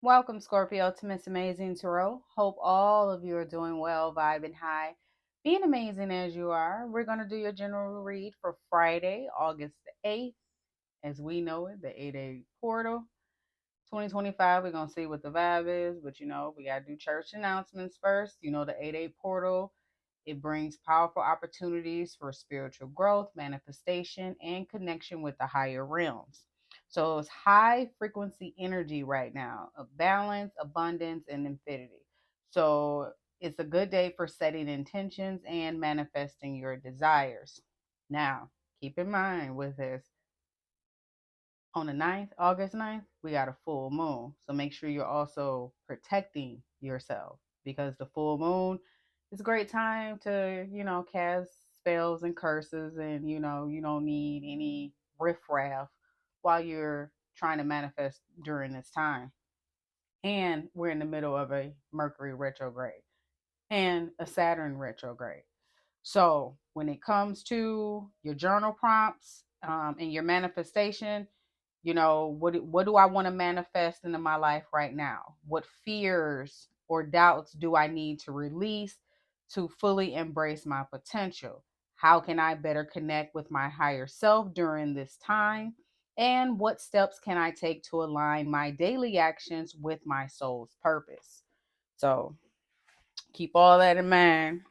Welcome, Scorpio, to Miss Amazing Tarot. Hope all of you are doing well, vibing high, being amazing as you are. We're going to do your general read for Friday, August the 8th. As we know it, the 8-day portal. 2025, we're going to see what the vibe is, but we got to do church announcements first. The 8-day portal, it brings powerful opportunities for spiritual growth, manifestation, and connection with the higher realms. So it's high frequency energy right now of balance, abundance, and infinity. So it's a good day for setting intentions and manifesting your desires. Now, keep in mind with this, on the 9th, August 9th, we got a full moon. So make sure you're also protecting yourself because the full moon is a great time to, cast spells and curses, and, you don't need any riffraff while you're trying to manifest during this time. And we're in the middle of a Mercury retrograde and a Saturn retrograde. So when it comes to your journal prompts and your manifestation, what do I want to manifest into my life right now? What fears or doubts do I need to release to fully embrace my potential? How can I better connect with my higher self during this time? And what steps can I take to align my daily actions with my soul's purpose? So keep all that in mind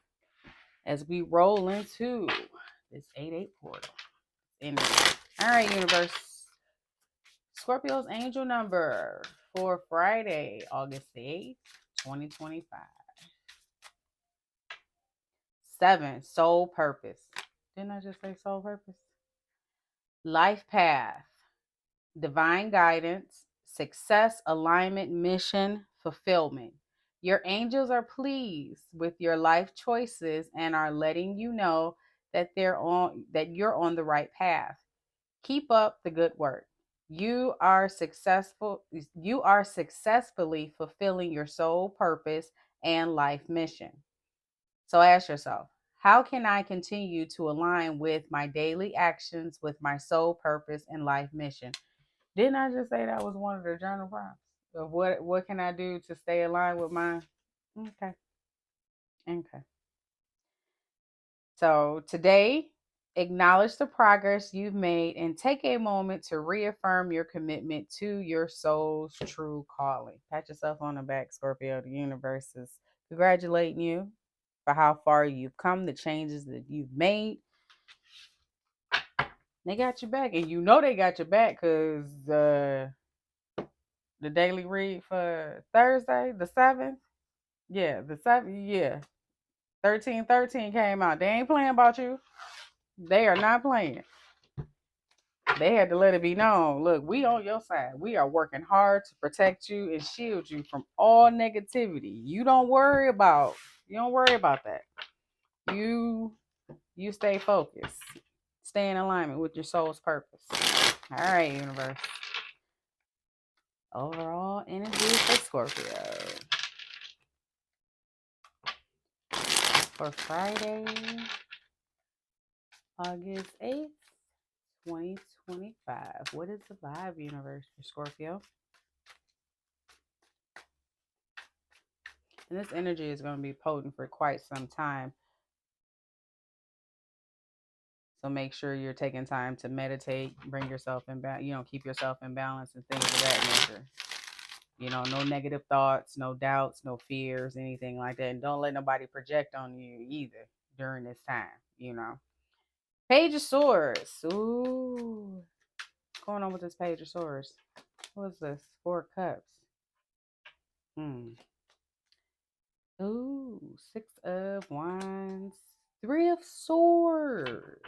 as we roll into this 8-8 portal energy. All right, universe. Scorpio's angel number for Friday, August the 8th, 2025. 7, soul purpose. Didn't I just say soul purpose? Life path, divine guidance, success, alignment, mission, fulfillment. Your angels are pleased with your life choices and are letting you know that you're on the right path. Keep up the good work. You are successfully fulfilling your soul purpose and life mission. So ask yourself, how can I continue to align with my daily actions with my soul purpose and life mission? Didn't I just say that was one of the journal prompts? Of what can I do to stay aligned with mine? Okay. Okay. So today, acknowledge the progress you've made and take a moment to reaffirm your commitment to your soul's true calling. Pat yourself on the back, Scorpio. The universe is congratulating you for how far you've come, the changes that you've made. They got your back, and they got your back because the daily read for Thursday, the 7th, the 7th, 1313 came out. They ain't playing about you. They are not playing. They had to let it be known. Look, we on your side. We are working hard to protect you and shield you from all negativity. You don't worry about that. You you stay focused. Stay in alignment with your soul's purpose. All right, universe. Overall energy for Scorpio for Friday, August 8th, 2025. What is the vibe, universe, for Scorpio? And this energy is going to be potent for quite some time. So make sure you're taking time to meditate, bring yourself in balance, keep yourself in balance and things of that nature. No negative thoughts, no doubts, no fears, anything like that. And don't let nobody project on you either during this time. Page of Swords. Ooh. What's going on with this Page of Swords? What's this? 4 cups. Hmm. Ooh. 6 of Wands. 3 of Swords.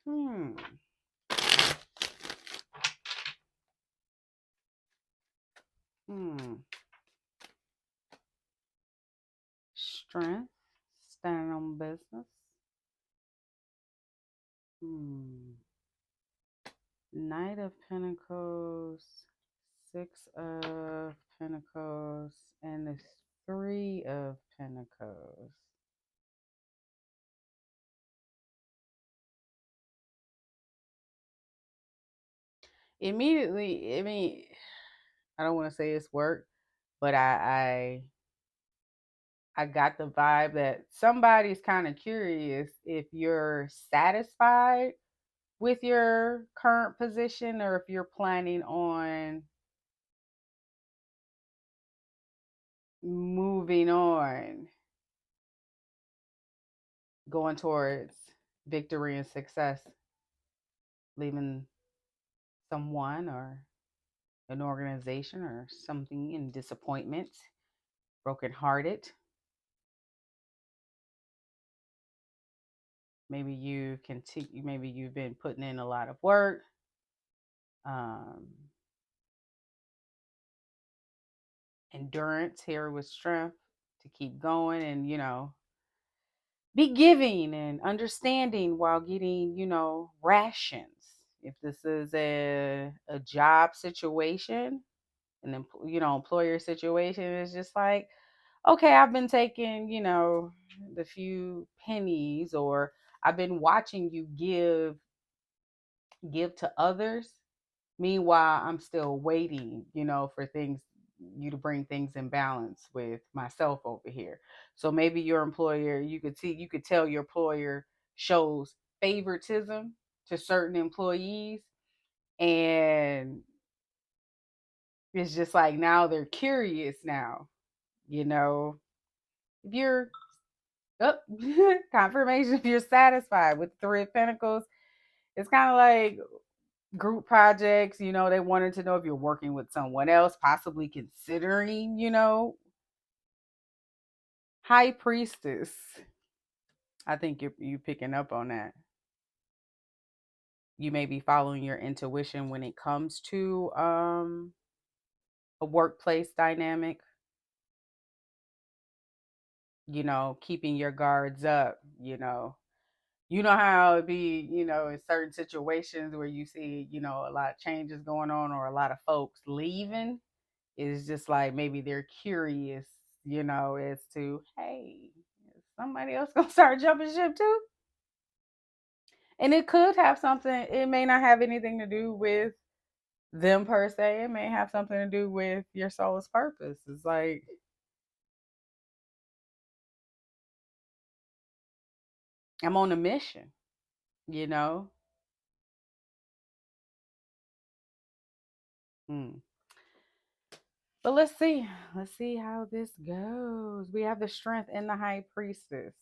Hmm. Hmm. Strength. Standing on business. Hmm. Knight of Pentacles. 6 of Pentacles. And the 3 of Pentacles. Immediately, I mean, I don't want to say it's work, but I got the vibe that somebody's kind of curious if you're satisfied with your current position or if you're planning on moving on, going towards victory and success, leaving someone or an organization or something in disappointment, brokenhearted. Maybe you continue, maybe you've been putting in a lot of work, um, endurance here with strength to keep going and, be giving and understanding while getting, rations. If this is a job situation, an employer situation, it's just like, okay, I've been taking, the few pennies, or I've been watching you give to others. Meanwhile, I'm still waiting, for you to bring things in balance with myself over here. So maybe your employer, you could tell your employer shows favoritism to certain employees, and it's just like now they're curious now, you know, if you're up confirmation, if you're satisfied with the Three of Pentacles, it's kind of like group projects, they wanted to know if you're working with someone else, possibly considering, High Priestess. I think you picking up on that. You may be following your intuition when it comes to a workplace dynamic, keeping your guards up, You know how it be, in certain situations where you see, a lot of changes going on or a lot of folks leaving. It's just like maybe they're curious, as to, hey, is somebody else gonna start jumping ship too? And it could have something, it may not have anything to do with them per se. It may have something to do with your soul's purpose. It's like, I'm on a mission, you know? Hmm. But let's see. Let's see how this goes. We have the strength in the high priestess.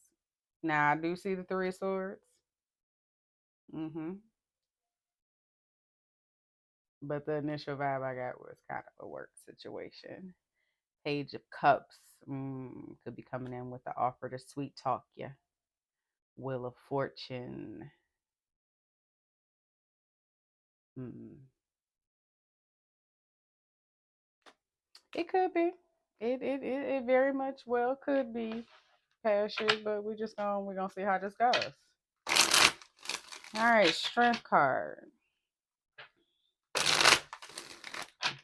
Now I do see the three of swords. Mm-hmm. But the initial vibe I got was kind of a work situation. Page of Cups could be coming in with the offer to sweet talk you. Wheel of Fortune. Hmm. It could be. It very much well could be past years, but we're gonna see how this goes. All right, Strength card.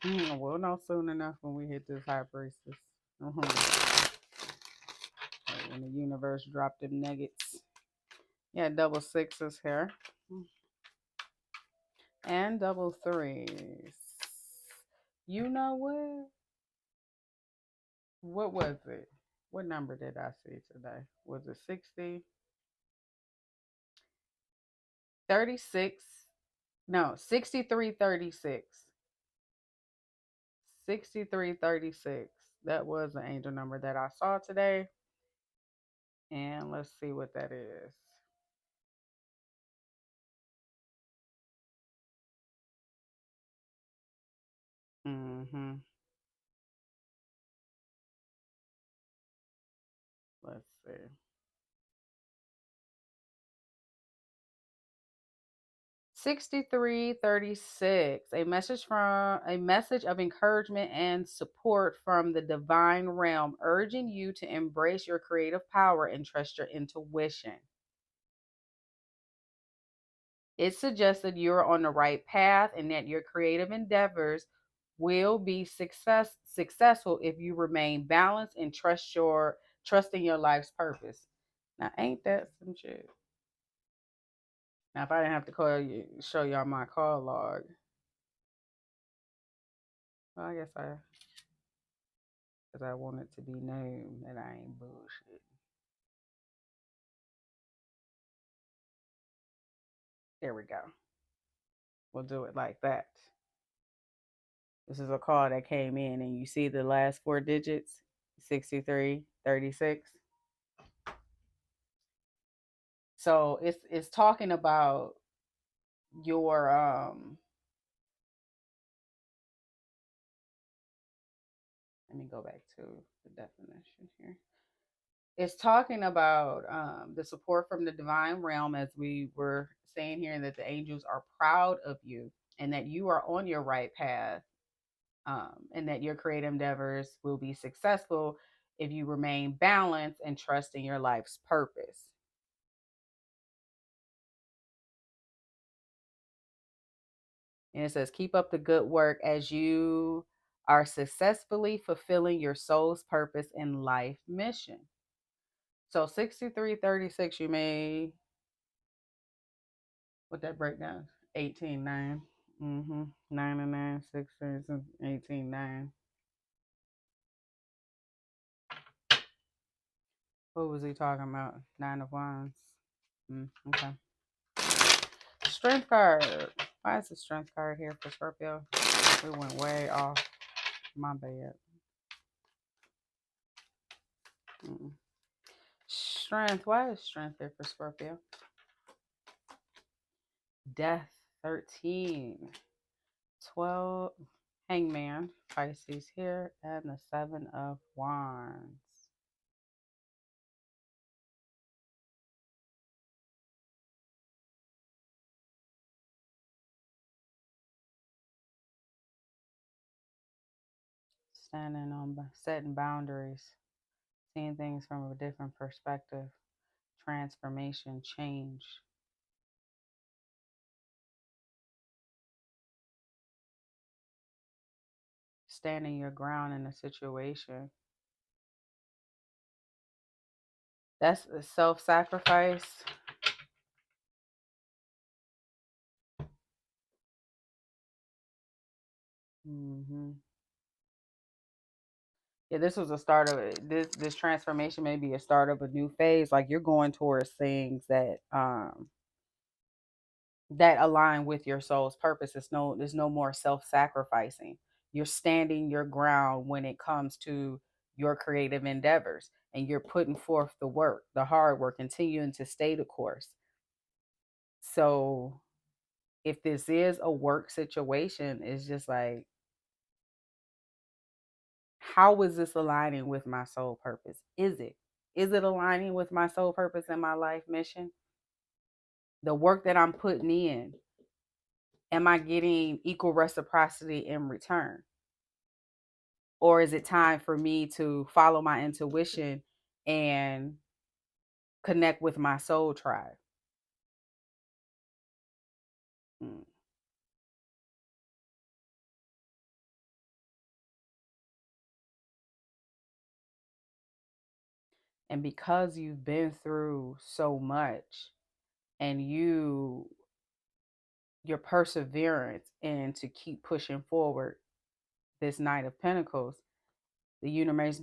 We'll know soon enough when we hit this high priestess. When the universe dropped them nuggets. Yeah, double sixes here. And double threes. You know what? What was it? What number did I see today? Was it 60? 36? No, 6336. 6336. That was the angel number that I saw today. And let's see what that is. Mm-hmm. Let's see. 6336. A message of encouragement and support from the divine realm, urging you to embrace your creative power and trust your intuition. It suggests that you're on the right path and that your creative endeavors will be successful if you remain balanced and trust in your life's purpose. Now, ain't that some shit? Now, if I didn't have to show y'all my call log, well, I guess because I want it to be known that I ain't bullshit. There we go. We'll do it like that. This is a call that came in, and you see the last four digits 6336. So it's talking about your let me go back to the definition here. It's talking about the support from the divine realm, as we were saying here, that the angels are proud of you and that you are on your right path, and that your creative endeavors will be successful if you remain balanced and trust in your life's purpose. And it says, keep up the good work as you are successfully fulfilling your soul's purpose and life mission. So 6336, you may, what that breakdown? 18 9. Mm-hmm. 9 and 9, 6, 18 9. What was he talking about? 9 of Wands. Okay. Strength card. Why is the strength card here for Scorpio? We went way off. My bad. Mm. Strength. Why is strength there for Scorpio? Death. 13. 12. Hangman. Pisces here. And the 7 of Wands. Standing on setting boundaries. Seeing things from a different perspective. Transformation. Change. Standing your ground in a situation. That's a self-sacrifice. Mm-hmm. Yeah, this was a start of this transformation may be a start of a new phase. Like you're going towards things that align with your soul's purpose. There's no more self-sacrificing. You're standing your ground when it comes to your creative endeavors, and you're putting forth the work, the hard work, continuing to stay the course. So if this is a work situation, it's just like, how is this aligning with my soul purpose? Is it aligning with my soul purpose and my life mission? The work that I'm putting in, am I getting equal reciprocity in return? Or is it time for me to follow my intuition and connect with my soul tribe? Mm. And because you've been through so much, and your perseverance and to keep pushing forward, this Knight of Pentacles, the universe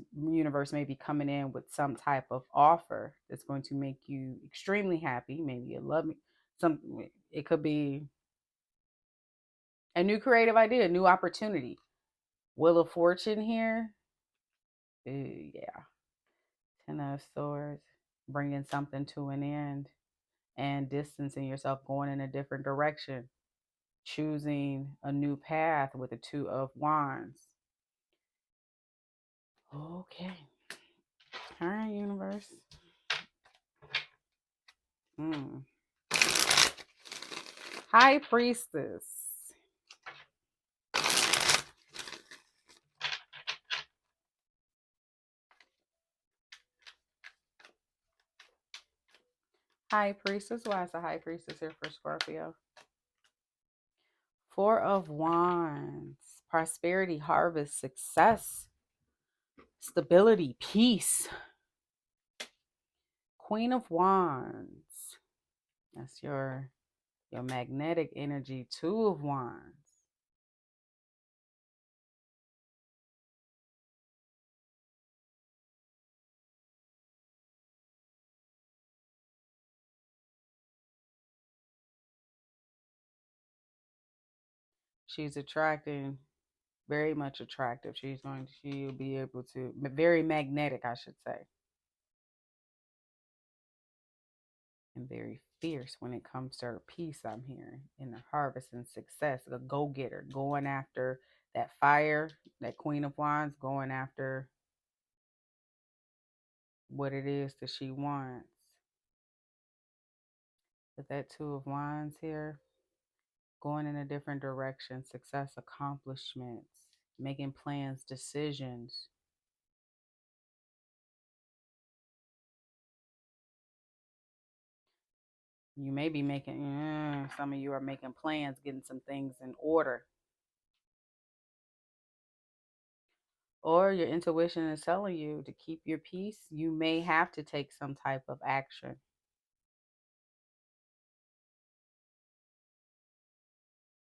may be coming in with some type of offer that's going to make you extremely happy. Maybe you love me. It could be a new creative idea, a new opportunity. Wheel of Fortune here. Yeah. 10 of Swords, bringing something to an end and distancing yourself, going in a different direction, choosing a new path with the Two of Wands. Okay. All right, universe. High Priestess. High Priestess. Why is the High Priestess here for Scorpio? Four of Wands. Prosperity, harvest, success, stability, peace. Queen of Wands. That's your magnetic energy. Two of Wands. She's attracting, very much attractive. She'll be able to, very magnetic, I should say, and very fierce when it comes to her peace. I'm hearing in the harvest and success, a go getter, going after that fire, that Queen of Wands, going after what it is that she wants. With that Two of Wands here, going in a different direction, success, accomplishments, making plans, decisions. You may be making, some of you are making plans, getting some things in order. Or your intuition is telling you to keep your peace. You may have to take some type of action.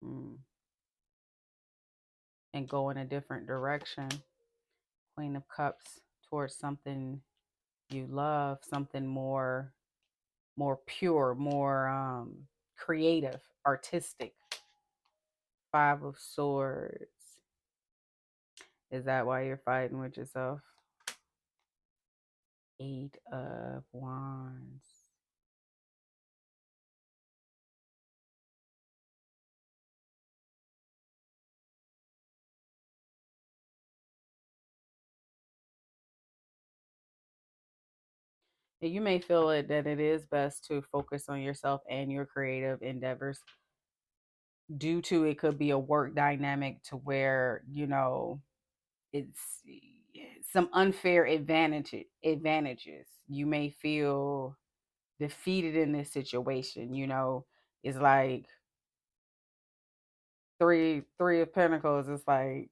Mm. And go in a different direction. Queen of Cups, towards something you love, something more pure, more creative, artistic. Five of Swords. Is that why you're fighting with yourself? Eight of Wands. And you may feel that it is best to focus on yourself and your creative endeavors. Due to, it could be a work dynamic to where, it's some unfair advantages. You may feel defeated in this situation. It's like three of Pentacles. It's like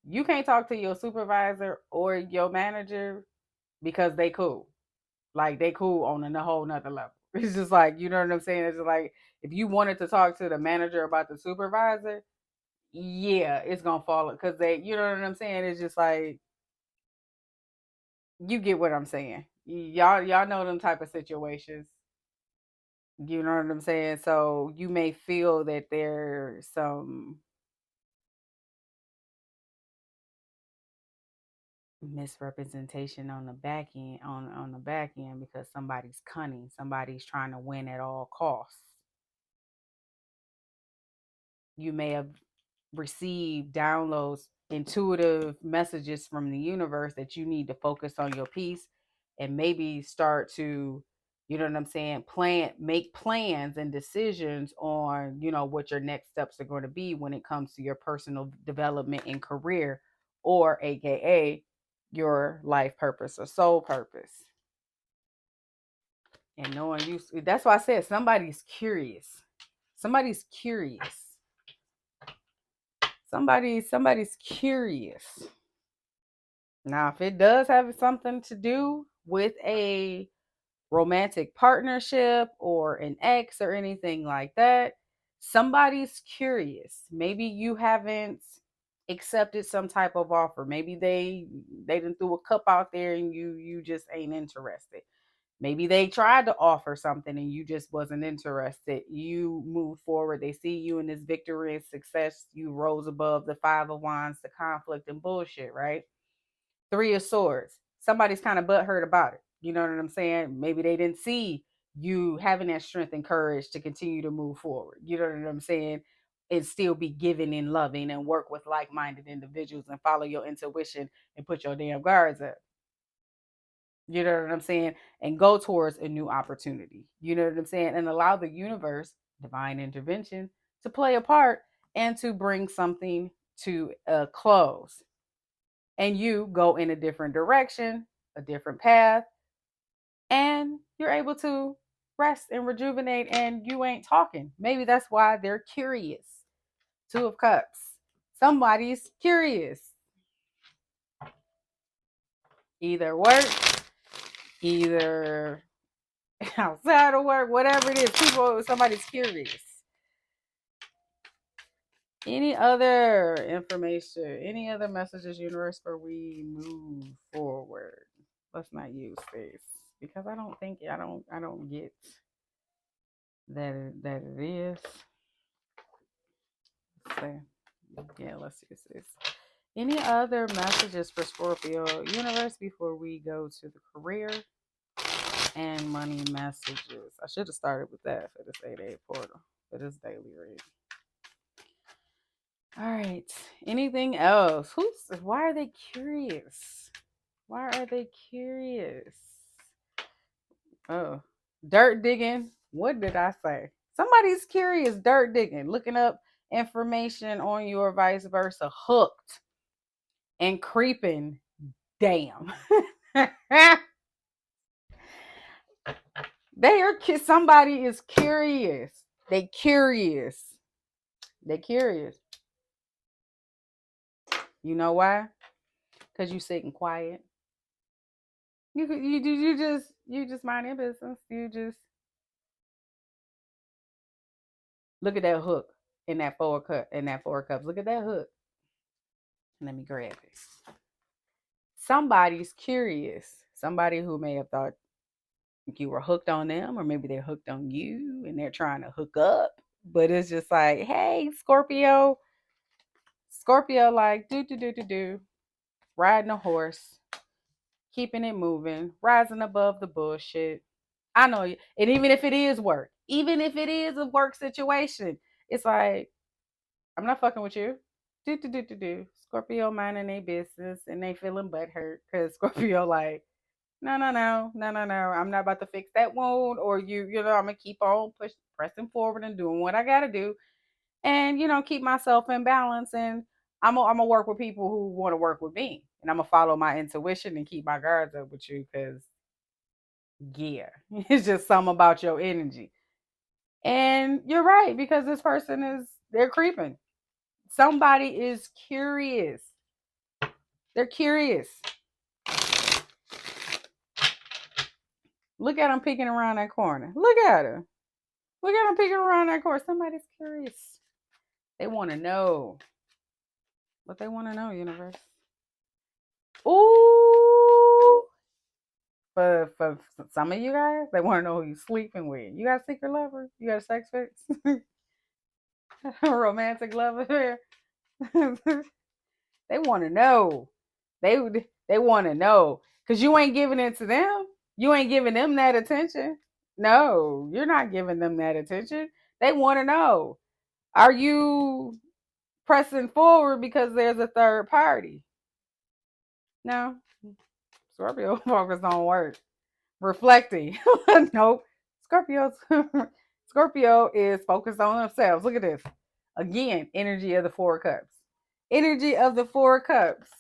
you can't talk to your supervisor or your manager because they cool. Like they cool on a whole nother level. It's just like, you know what I'm saying? It's just like if you wanted to talk to the manager about the supervisor, yeah, it's gonna fall because they, you know what I'm saying? It's just like, you get what I'm saying. Y'all know them type of situations. You know what I'm saying? So you may feel that there's some misrepresentation on the back end, on the back end, because somebody's cunning, somebody's trying to win at all costs. You may have received downloads, intuitive messages from the universe that you need to focus on your peace and maybe start to, you know what I'm saying, make plans and decisions on, what your next steps are going to be when it comes to your personal development and career, or AKA your life purpose or soul purpose. And knowing you, that's why I said somebody's curious. Somebody's curious. Somebody's curious. Now, if it does have something to do with a romantic partnership or an ex or anything like that, somebody's curious. Maybe you haven't accepted some type of offer. Maybe they didn't threw a cup out there and you just ain't interested. Maybe they tried to offer something and you just wasn't interested. You moved forward. They see you in this victory and success. You rose above the Five of Wands, the conflict and bullshit, right? Three of Swords. Somebody's kind of butthurt about it. You know what I'm saying? Maybe they didn't see you having that strength and courage to continue to move forward. You know what I'm saying? And still be giving and loving and work with like-minded individuals and follow your intuition and put your damn guards up. You know what I'm saying? And go towards a new opportunity. You know what I'm saying? And allow the universe, divine intervention, to play a part and to bring something to a close. And you go in a different direction, a different path, and you're able to rest and rejuvenate, and you ain't talking. Maybe that's why they're curious. Two of Cups. Somebody's curious. Either work, either outside of work, whatever it is, somebody's curious. Any other information, any other messages, universe, before we move forward? Let's not use this because I don't get that it is. So, yeah, let's use this. Any other messages for Scorpio universe before we go to the career and money messages? I should have started with that for this 8-8 portal, for this daily read. All right. Anything else? Why are they curious? Why are they curious? Oh, dirt digging. What did I say? Somebody's curious, dirt digging, looking up information on you or vice versa, hooked and creeping. Damn. Somebody is curious. They curious. They curious. You know why? Because you sitting quiet. You just mind your business. You just look at that hook in that four cups. Look at that hook. Let me grab it. Somebody's curious. Somebody who may have thought you were hooked on them, or maybe they're hooked on you and they're trying to hook up. But it's just like, hey, Scorpio. Scorpio, like, do, riding a horse, keeping it moving, rising above the bullshit. I know you. And even if it is work, even if it is a work situation, it's like, I'm not fucking with you. Do. Scorpio minding their business and they feeling butthurt because Scorpio like, no. I'm not about to fix that wound, or I'm gonna keep on pressing forward and doing what I gotta do, and keep myself in balance. And I'm gonna work with people who want to work with me, and I'm gonna follow my intuition and keep my guards up with you, because yeah, it's just something about your energy. And you're right, because this person they're creeping. Somebody is curious. They're curious. Look at them peeking around that corner. Look at her. Look at them peeking around that corner. Somebody's curious. They want to know. What they want to know, universe. Ooh. For some of you guys, they want to know who you sleeping with. You got a secret lover? You got a sex fix? A romantic lover? They want to know. They they want to know, because you ain't giving it to them. You ain't giving them that attention. No, you're not giving them that attention. They want to know. Are you pressing forward because there's a third party? No. Scorpio focused on work. Reflecting. Nope. Scorpio's Scorpio is focused on themselves. Look at this. Again, energy of the four cups. Energy of the four cups.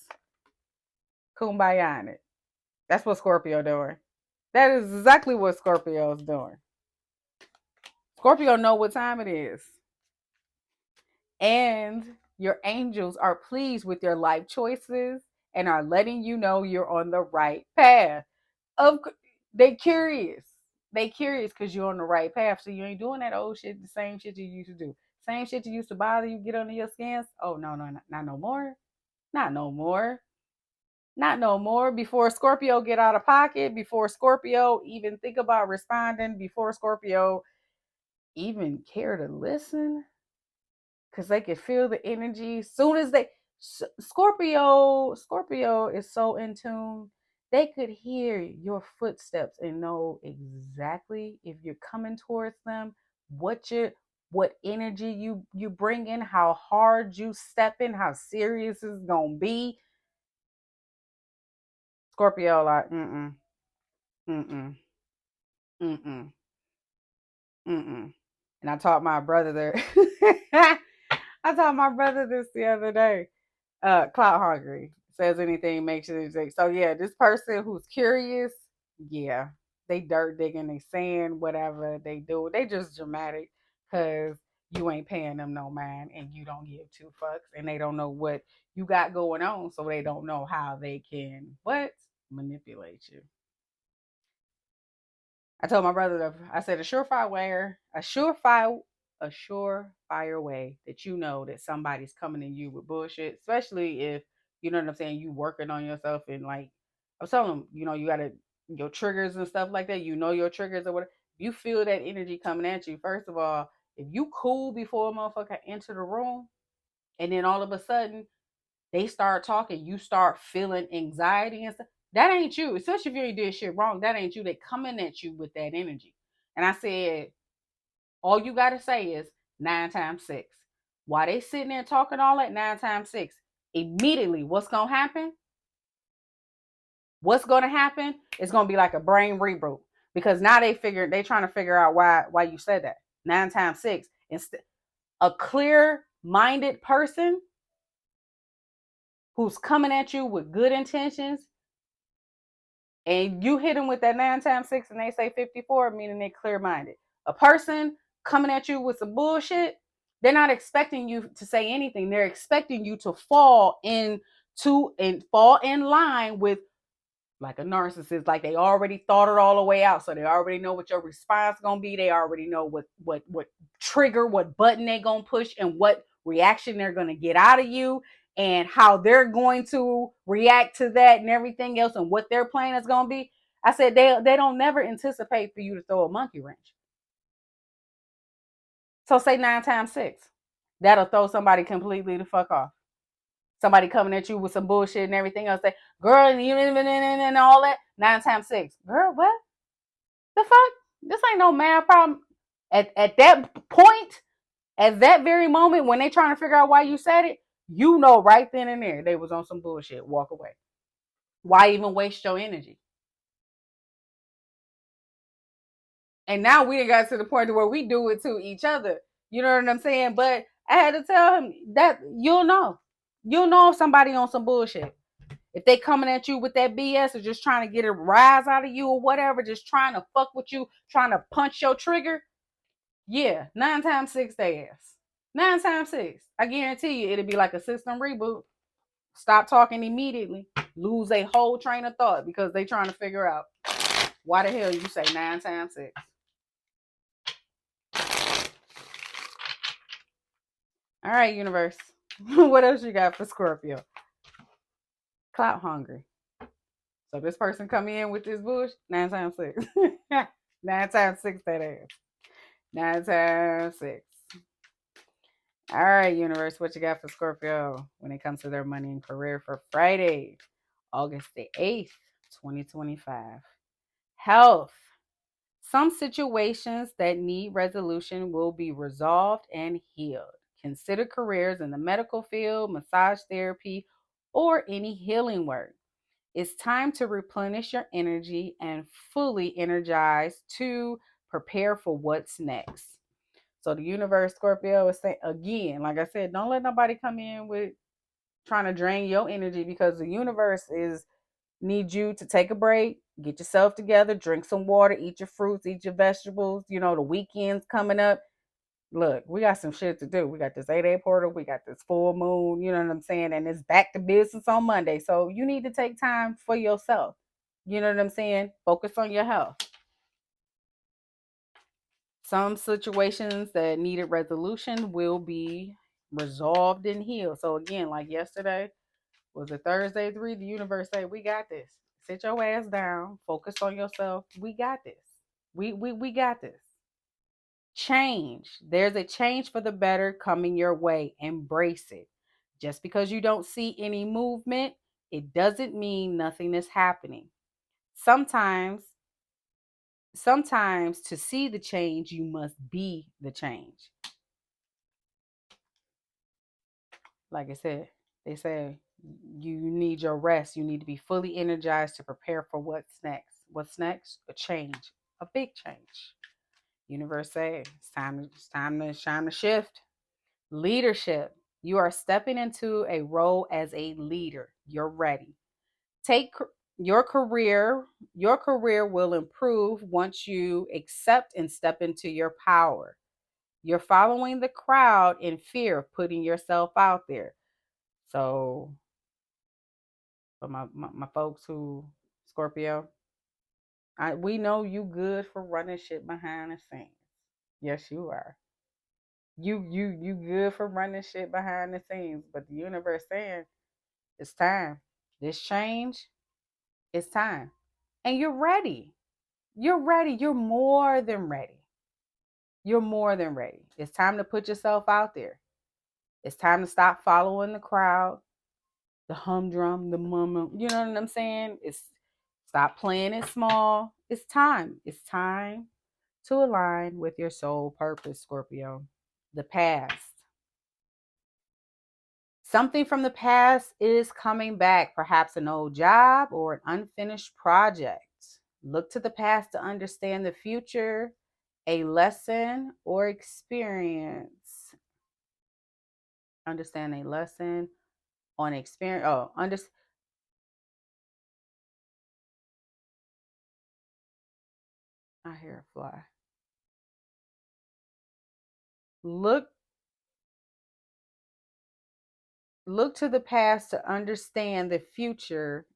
Kumbaya in it. That's what Scorpio doing. That is exactly what Scorpio is doing. Scorpio know what time it is. And your angels are pleased with your life choices and are letting you know you're on the right path. Of They curious. They curious because you're on the right path. So you ain't doing that old shit, the same shit you used to do. Same shit you used to bother you, get under your skins. Oh no, not no more. Not no more. Not no more. Before Scorpio get out of pocket, before Scorpio even think about responding, before Scorpio even care to listen, because they can feel the energy. Soon as Scorpio is so in tune, they could hear your footsteps and know exactly if you're coming towards them, what energy you bring in, how hard you step in, how serious it's gonna be. Scorpio like mm mm mm. And I taught my brother that. I taught my brother this the other day. Clout hungry, says anything, makes anything. So yeah, this person who's curious, yeah, they dirt digging, they saying whatever they do. They just dramatic because you ain't paying them no mind and you don't give two fucks, and they don't know what you got going on, so they don't know how they can manipulate you. I told my brother, I said, a surefire way that you know that somebody's coming in you with bullshit, especially if, you know what I'm saying, you working on yourself. And like, I was telling him, you got to, your triggers and stuff like that, your triggers or whatever. You feel that energy coming at you. First of all, if you cool before a motherfucker enter the room, And then all of a sudden, they start talking, you start feeling anxiety and stuff. That ain't you. Especially if you ain't did shit wrong. That ain't you. They coming at you with that energy. And I said, all you gotta say is 9 times 6. While they sitting there talking all that 9 times 6, immediately what's gonna happen? What's gonna happen? It's gonna be like a brain reboot. Because now they trying to figure out why you said that. 9 times 6. Instead, a clear-minded person who's coming at you with good intentions, and you hit them with that 9 times 6 and they say 54, meaning they're clear-minded. A person coming at you with some bullshit, they're not expecting you to say anything. They're expecting you to fall in line with, like a narcissist, like they already thought it all the way out. So they already know what your response gonna be. They already know what trigger, what button they gonna push, and what reaction they're gonna get out of you, and how they're going to react to that and everything else, and what their plan is gonna be. I said they don't never anticipate for you to throw a monkey wrench. So say 9 times 6. That'll throw somebody completely the fuck off. Somebody coming at you with some bullshit and everything else. Say, girl, and all that. 9 times 6. Girl, what? The fuck? This ain't no math problem. At that point, at that very moment, when they trying to figure out why you said it, you know right then and there they was on some bullshit. Walk away. Why even waste your energy? And now we got to the point where we do it to each other. You know what I'm saying? But I had to tell him that you'll know. You'll know if somebody on some bullshit. If they coming at you with that BS or just trying to get a rise out of you or whatever, just trying to fuck with you, trying to punch your trigger, yeah, 9 times 6 they ass. 9 times 6. I guarantee you it'll be like a system reboot. Stop talking immediately. Lose a whole train of thought because they trying to figure out why the hell you say 9 times 6. All right, universe. What else you got for Scorpio? Clout hungry. So this person come in with this bush, 9 times 6. 9 times 6 that ass. 9 times 6. All right, universe, what you got for Scorpio when it comes to their money and career for Friday, August the 8th, 2025? Health. Some situations that need resolution will be resolved and healed. Consider careers in the medical field, massage therapy, or any healing work. It's time to replenish your energy and fully energize to prepare for what's next. So the universe, Scorpio, is saying again, like I said, don't let nobody come in with trying to drain your energy, because the universe is need you to take a break, get yourself together, drink some water, eat your fruits, eat your vegetables. You know, the weekend's coming up. Look, we got some shit to do. We got this 8-day portal. We got this full moon. You know what I'm saying? And it's back to business on Monday. So you need to take time for yourself. You know what I'm saying? Focus on your health. Some situations that needed resolution will be resolved and healed. So again, like yesterday was a Thursday 3. The universe said, "We got this. Sit your ass down. Focus on yourself. We got this. We got this." Change. There's a change for the better coming your way. Embrace it. Just because you don't see any movement, it doesn't mean nothing is happening. Sometimes, sometimes to see the change, you must be the change. Like I said, they say you need your rest. You need to be fully energized to prepare for what's next. What's next? A change, a big change. Universe say it's time to shift. Leadership. You are stepping into a role as a leader. You're ready. Take your career. Your career will improve once you accept and step into your power. You're following the crowd in fear of putting yourself out there. So, for my folks who Scorpio, we know you good for running shit behind the scenes. Yes, you are. You good for running shit behind the scenes, but the universe saying it's time. This change, it's time. And you're ready. You're ready. You're more than ready. You're more than ready. It's time to put yourself out there. It's time to stop following the crowd, the humdrum, the mama. You know what I'm saying? It's stop playing it small. It's time. It's time to align with your soul purpose, Scorpio. The past. Something from the past is coming back, perhaps an old job or an unfinished project. Look to the past to understand the future, a lesson or experience. Understand a lesson on experience. Oh, I hear a fly. Look look to the past to understand the future,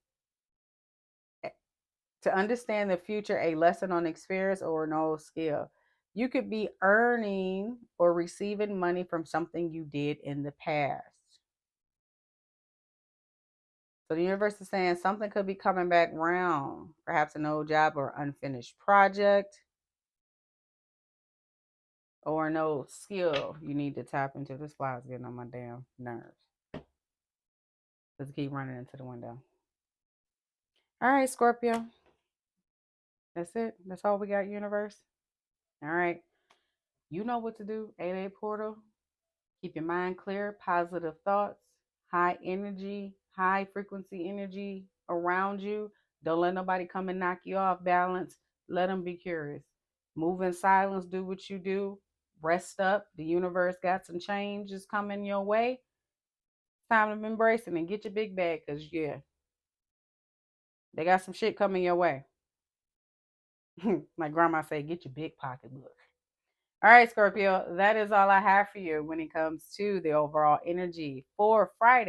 a lesson on experience or an old skill. You could be earning or receiving money from something you did in the past. So the universe is saying something could be coming back round, perhaps an old job or unfinished project or an old skill you need to tap into. This fly is getting on my damn nerves. Let's keep running into the window. All right, Scorpio. That's it. That's all we got, universe. All right. You know what to do. 8-8 portal. Keep your mind clear, positive thoughts, high energy, high frequency energy around you. Don't let nobody come and knock you off balance. Let them be curious. Move in silence, do what you do. Rest up. The universe got some changes coming your way. Time to embrace it and get your big bag because, yeah, they got some shit coming your way. My grandma said, get your big pocketbook. All right, Scorpio, that is all I have for you when it comes to the overall energy for Friday.